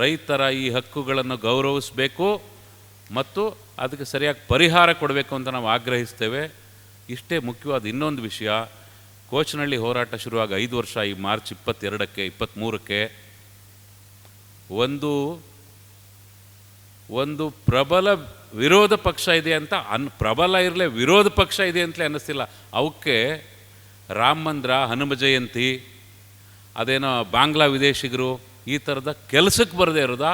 ರೈತರ ಈ ಹಕ್ಕುಗಳನ್ನು ಗೌರವಿಸಬೇಕು ಮತ್ತು ಅದಕ್ಕೆ ಸರಿಯಾಗಿ ಪರಿಹಾರ ಕೊಡಬೇಕು ಅಂತ ನಾವು ಆಗ್ರಹಿಸ್ತೇವೆ. ಇಷ್ಟೇ ಮುಖ್ಯವಾದ ಇನ್ನೊಂದು ವಿಷಯ, ಕೋಚನಹಳ್ಳಿ ಹೋರಾಟ ಶುರುವಾಗಿ 5 ವರ್ಷ, ಈ ಮಾರ್ಚ್ 22ಕ್ಕೆ 23ಕ್ಕೆ ಒಂದು ಪ್ರಬಲ ವಿರೋಧ ಪಕ್ಷ ಇದೆ ಅಂತ ಪ್ರಬಲ ಇರಲೇ ವಿರೋಧ ಪಕ್ಷ ಇದೆ ಅಂತಲೇ ಅನ್ನಿಸ್ತಿಲ್ಲ. ಅವಕ್ಕೆ ರಾಮ ಮಂದಿರ, ಹನುಮ ಜಯಂತಿ, ಅದೇನೋ ಬಾಂಗ್ಲಾ ವಿದೇಶಿಗರು ಈ ಥರದ ಕೆಲಸಕ್ಕೆ ಬರದೇ ಇರೋದ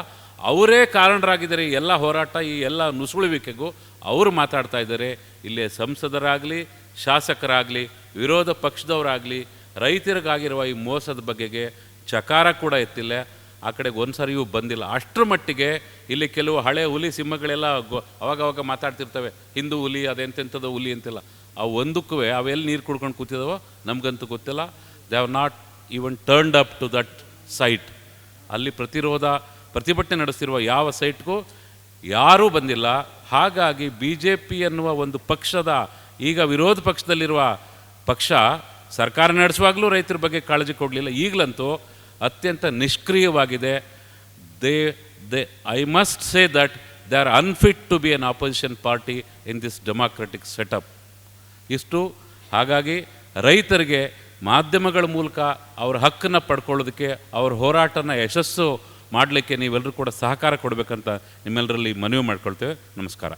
ಅವರೇ ಕಾರಣರಾಗಿದ್ದಾರೆ. ಈ ಎಲ್ಲ ಹೋರಾಟ, ಈ ಎಲ್ಲ ನುಸುಳುವಿಕೆಗೂ ಅವರು ಮಾತಾಡ್ತಾ ಇದ್ದಾರೆ. ಇಲ್ಲೇ ಸಂಸದರಾಗಲಿ, ಶಾಸಕರಾಗಲಿ, ವಿರೋಧ ಪಕ್ಷದವರಾಗಲಿ ರೈತರಿಗಾಗಿರುವ ಈ ಮೋಸದ ಬಗೆಗೆ ಚಕಾರ ಕೂಡ ಎತ್ತಿಲ್ಲ. ಆ ಕಡೆಗೆ ಒಂದು ಸರಿಯೂ ಬಂದಿಲ್ಲ. ಅಷ್ಟರ ಮಟ್ಟಿಗೆ ಇಲ್ಲಿ ಕೆಲವು ಹಳೆ ಹುಲಿ ಸಿಂಹಗಳೆಲ್ಲ ಅವಾಗವಾಗ ಮಾತಾಡ್ತಿರ್ತವೆ, ಹಿಂದೂ ಹುಲಿ, ಅದೆಂತೆಂಥದ್ದು ಹುಲಿ ಅಂತೆಲ್ಲ. ಅವು ಒಂದಕ್ಕೂ ಅವೆಲ್ಲಿ ನೀರು ಕುಡ್ಕೊಂಡು ಕೂತಿದಾವೋ ನಮಗಂತೂ ಗೊತ್ತಿಲ್ಲ. They have not even turned up to that site. ಅಲ್ಲಿ ಪ್ರತಿಭಟನೆ ನಡೆಸ್ತಿರುವ ಯಾವ ಸೈಟ್ಗೂ ಯಾರೂ ಬಂದಿಲ್ಲ. ಹಾಗಾಗಿ ಬಿ ಜೆ ಪಿ ಎನ್ನುವ ಒಂದು ಪಕ್ಷದ, ಈಗ ವಿರೋಧ ಪಕ್ಷದಲ್ಲಿರುವ ಪಕ್ಷ ಸರ್ಕಾರ ನಡೆಸುವಾಗಲೂ ರೈತರ ಬಗ್ಗೆ ಕಾಳಜಿ ಕೊಡಲಿಲ್ಲ. ಈಗಲಂತೂ ಅತ್ಯಂತ ನಿಷ್ಕ್ರಿಯವಾಗಿದೆ. I must say that they are unfit to be an opposition party in this democratic setup. ಇಷ್ಟು. ಹಾಗಾಗಿ ರೈತರಿಗೆ ಮಾಧ್ಯಮಗಳ ಮೂಲಕ ಅವ್ರ ಹಕ್ಕನ್ನು ಪಡ್ಕೊಳ್ಳೋದಕ್ಕೆ, ಅವ್ರ ಹೋರಾಟನ ಯಶಸ್ಸು ಮಾಡಲಿಕ್ಕೆ ನೀವೆಲ್ಲರೂ ಕೂಡ ಸಹಕಾರ ಕೊಡಬೇಕಂತ ನಿಮ್ಮೆಲ್ಲರಲ್ಲಿ ಮನವಿ ಮಾಡ್ಕೊಳ್ತೇವೆ. ನಮಸ್ಕಾರ.